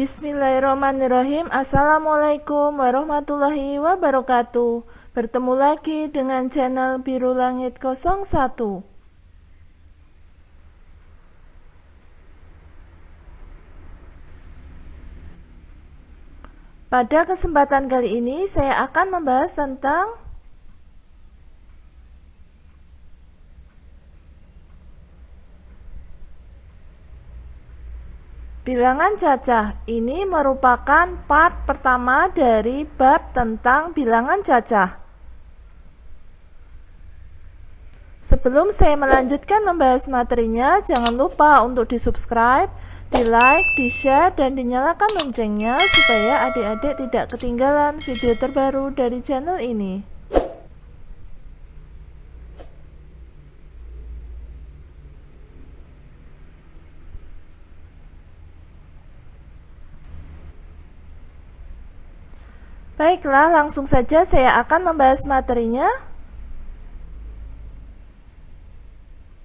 Bismillahirrahmanirrahim. Assalamualaikum warahmatullahi wabarakatuh. Bertemu lagi dengan channel Biru Langit 01. Pada kesempatan kali ini saya akan membahas tentang bilangan cacah. Ini merupakan part pertama dari bab tentang bilangan cacah. Sebelum saya melanjutkan membahas materinya, jangan lupa untuk di-subscribe, di-like, di-share, dan dinyalakan loncengnya supaya adik-adik tidak ketinggalan video terbaru dari channel ini. Baiklah, langsung saja saya akan membahas materinya.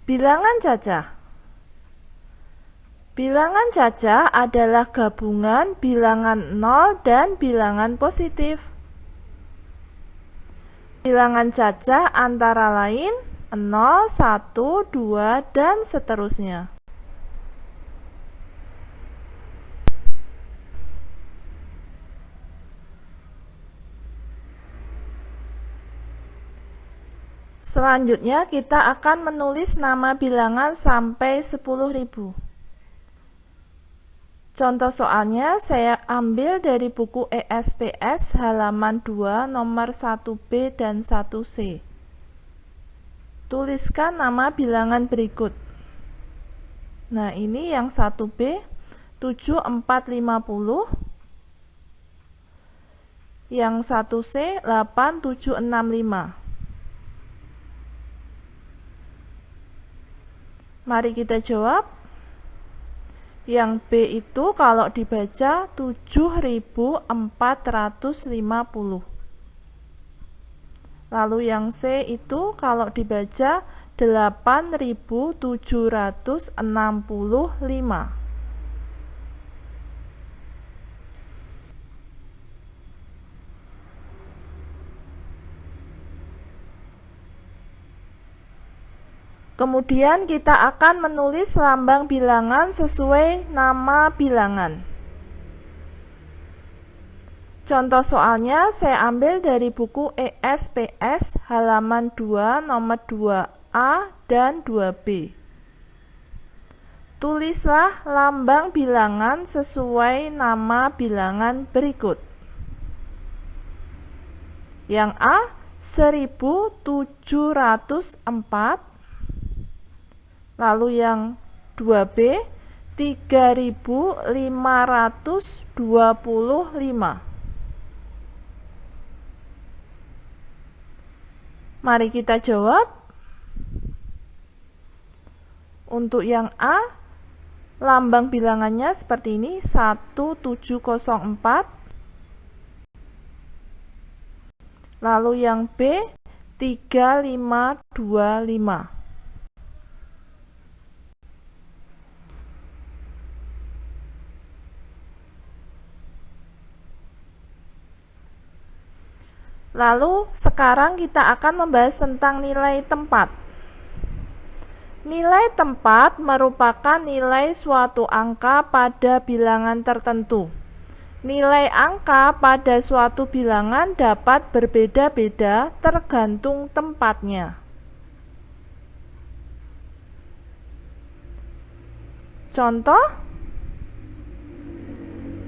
Bilangan cacah. Bilangan cacah adalah gabungan bilangan 0 dan bilangan positif. Bilangan cacah antara lain 0, 1, 2, dan seterusnya. Selanjutnya kita akan menulis nama bilangan sampai 10.000. Contoh soalnya saya ambil dari buku ESPS halaman 2 nomor 1B dan 1C. Tuliskan nama bilangan berikut. Nah, ini yang 1B 7450, yang 1C 8765. Mari kita jawab. Yang B itu kalau dibaca 7450. Lalu yang C itu kalau dibaca 8765. Kemudian kita akan menulis lambang bilangan sesuai nama bilangan. Contoh soalnya saya ambil dari buku ESPS halaman 2 nomor 2A dan 2B. Tulislah lambang bilangan sesuai nama bilangan berikut. Yang A 1704. Lalu yang 2B 3525. Mari kita jawab. Untuk yang A, lambang bilangannya seperti ini, 1704. Lalu yang B 3525. Lalu sekarang kita akan membahas tentang nilai tempat. Nilai tempat merupakan nilai suatu angka pada bilangan tertentu. Nilai angka pada suatu bilangan dapat berbeda-beda tergantung tempatnya. Contoh,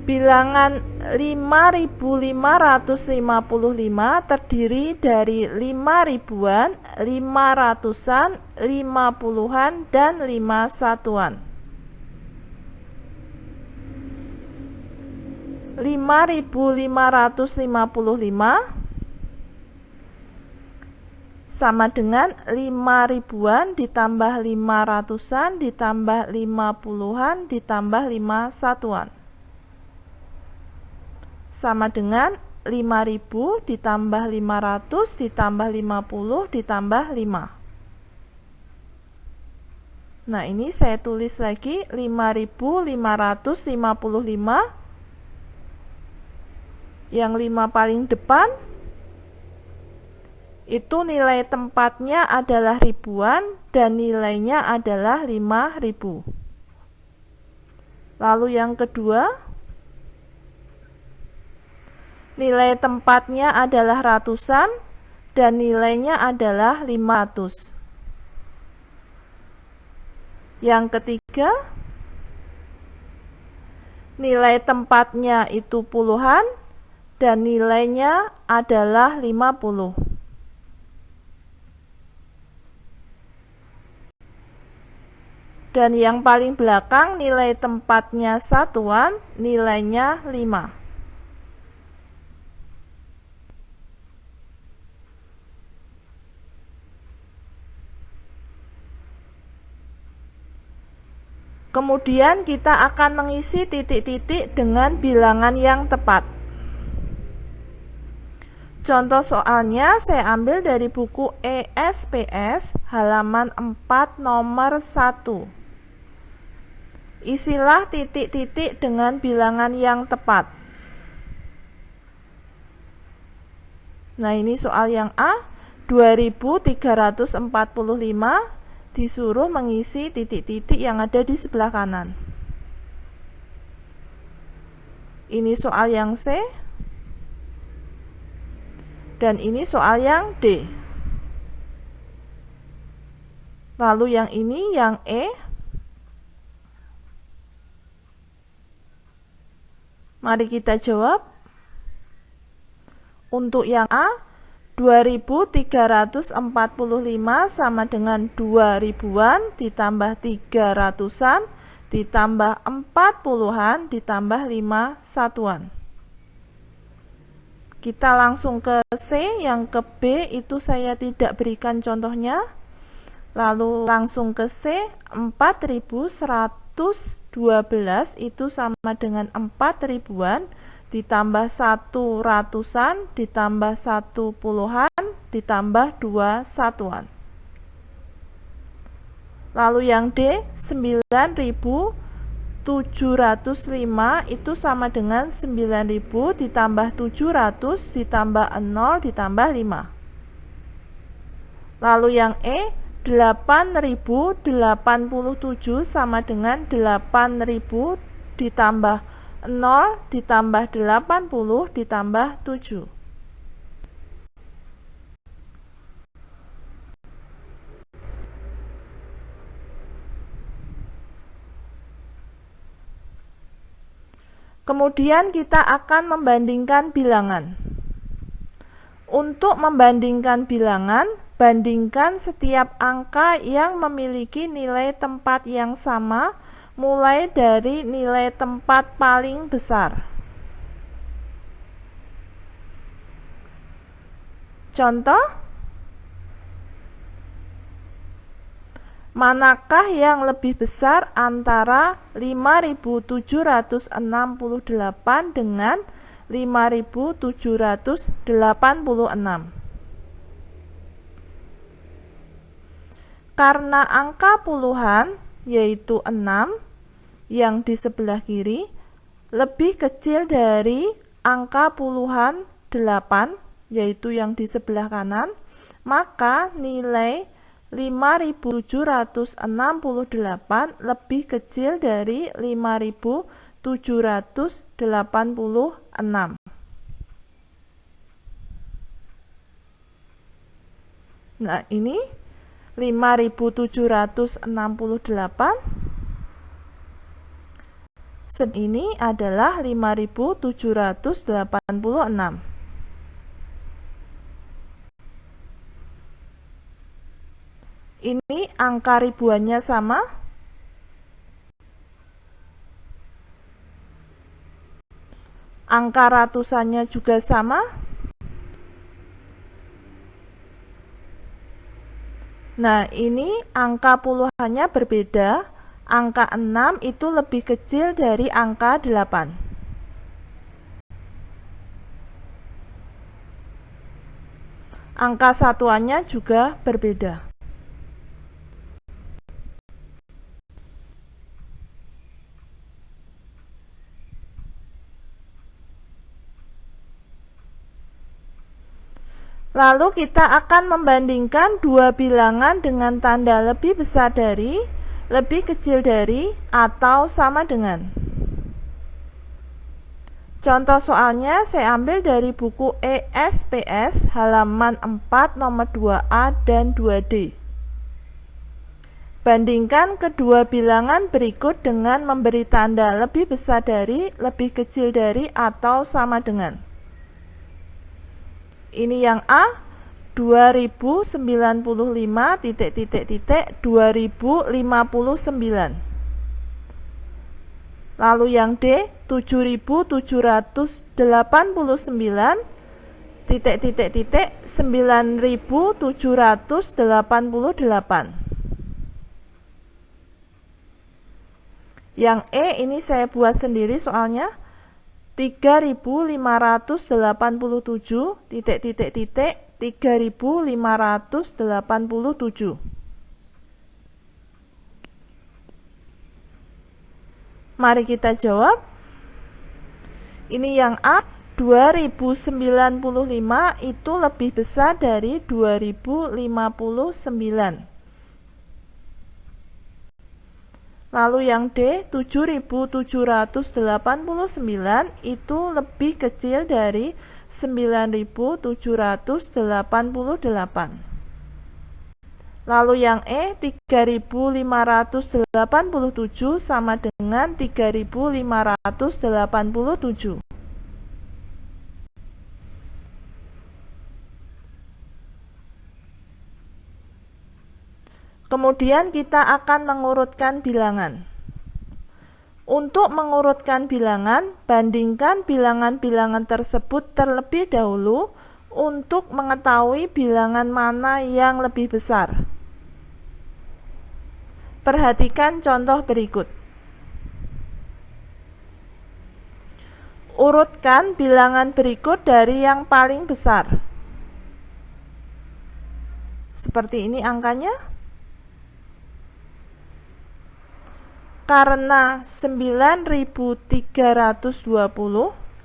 bilangan 5555 terdiri dari 5 ribuan, 5 ratusan, 5 puluhan, dan 5 satuan. 5555 sama dengan 5 ribuan ditambah 5 ratusan ditambah 5 puluhan ditambah 5 satuan. Sama dengan 5000 ditambah 500 ditambah 50 ditambah 5. Nah, ini saya tulis lagi 5555 Yang 5 paling depan itu nilai tempatnya adalah ribuan dan nilainya adalah 5.000. Lalu yang kedua, nilai tempatnya adalah ratusan dan nilainya adalah 500. Yang ketiga, nilai tempatnya itu puluhan dan nilainya adalah 50. Dan yang paling belakang nilai tempatnya satuan, nilainya 5. Kemudian kita akan mengisi titik-titik dengan bilangan yang tepat. Contoh soalnya saya ambil dari buku ESPS halaman 4 nomor 1. Isilah titik-titik dengan bilangan yang tepat. Nah, ini soal yang A, 2345 disuruh mengisi titik-titik yang ada di sebelah kanan. Ini soal yang C. Dan ini soal yang D. Lalu yang ini yang E. Mari kita jawab. Untuk yang A, 2345 sama dengan 2000-an ditambah 300-an ditambah 40-an ditambah 5 satuan. Kita langsung ke C, yang ke B itu saya tidak berikan contohnya. Lalu langsung ke C, 4112 itu sama dengan 4000-an ditambah 100-an ditambah 10-an ditambah 2 satuan. Lalu yang D, 9705 itu sama dengan 9000 ditambah 700 ditambah 0 ditambah 5. Lalu yang E, 8087 sama dengan 8000 ditambah 0 ditambah 80 ditambah 7. Kemudian kita akan membandingkan bilangan. Untuk membandingkan bilangan, bandingkan setiap angka yang memiliki nilai tempat yang sama, mulai dari nilai tempat paling besar. Contoh, manakah yang lebih besar antara 5768 dengan 5786? Karena angka puluhan, yaitu 6, yang di sebelah kiri, lebih kecil dari angka puluhan 8, yaitu yang di sebelah kanan, maka nilai 5768 lebih kecil dari 5786. Nah, ini 5768, ini adalah 5786. Ini angka ribuannya sama. Angka ratusannya juga sama. Nah, ini angka puluhannya berbeda. Angka 6 itu lebih kecil dari angka 8. Angka satuannya juga berbeda. Lalu kita akan membandingkan dua bilangan dengan tanda lebih besar dari, lebih kecil dari, atau sama dengan. Contoh soalnya saya ambil dari buku ESPS halaman 4 nomor 2A dan 2D. Bandingkan kedua bilangan berikut dengan memberi tanda lebih besar dari, lebih kecil dari, atau sama dengan. Ini yang A, 2095 2059. Lalu yang D, 7789 9788. Yang E ini saya buat sendiri soalnya 3587 3587. Mari kita jawab. Ini yang A, 2095 itu lebih besar dari 2059. Lalu yang D, 7789 itu lebih kecil dari 9788. Lalu yang E, 3587 sama dengan 3587. Kemudian kita akan mengurutkan bilangan. Untuk mengurutkan bilangan, bandingkan bilangan-bilangan tersebut terlebih dahulu untuk mengetahui bilangan mana yang lebih besar. Perhatikan contoh berikut. Urutkan bilangan berikut dari yang paling besar. Seperti ini angkanya. Karena 9320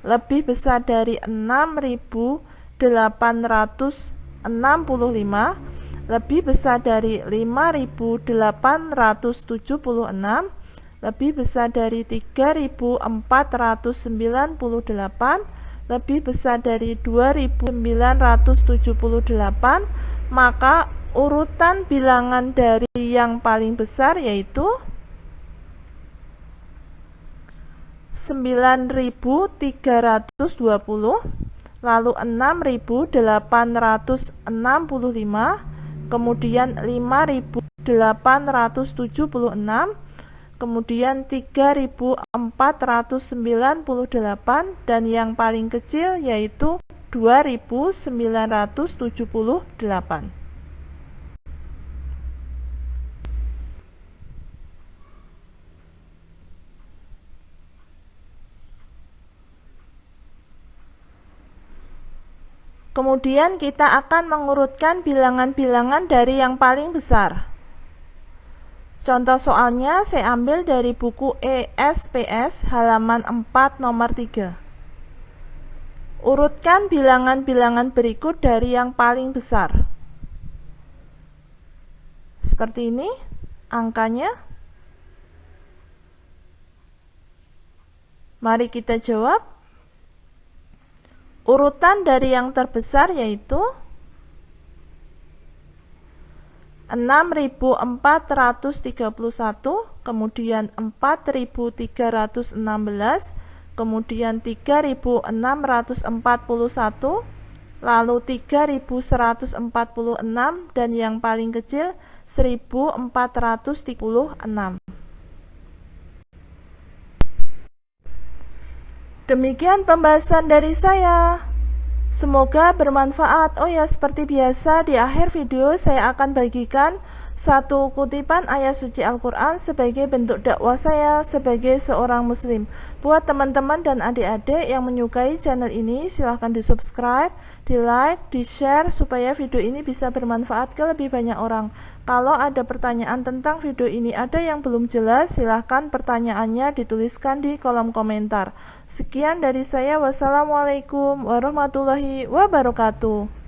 lebih besar dari 6865, lebih besar dari 5876, lebih besar dari 3498, lebih besar dari 2978, maka urutan bilangan dari yang paling besar yaitu 9320, lalu 6865, kemudian 5876, kemudian 3498, dan yang paling kecil yaitu 2978. Kemudian kita akan mengurutkan bilangan-bilangan dari yang paling besar. Contoh soalnya saya ambil dari buku ESPS halaman 4 nomor 3. Urutkan bilangan-bilangan berikut dari yang paling besar. Seperti ini angkanya. Mari kita jawab. Urutan dari yang terbesar yaitu 6431, kemudian 4316, kemudian 3641, lalu 3146, dan yang paling kecil 1436. Demikian pembahasan dari saya. Semoga bermanfaat. Oh ya, seperti biasa di akhir video saya akan bagikan satu kutipan ayat suci Al-Quran sebagai bentuk dakwah saya sebagai seorang muslim. Buat teman-teman dan adik-adik yang menyukai channel ini, silahkan di subscribe, di like, di share supaya video ini bisa bermanfaat ke lebih banyak orang. Kalau ada pertanyaan tentang video ini ada yang belum jelas, silahkan pertanyaannya dituliskan di kolom komentar. Sekian dari saya, wassalamualaikum warahmatullahi wabarakatuh.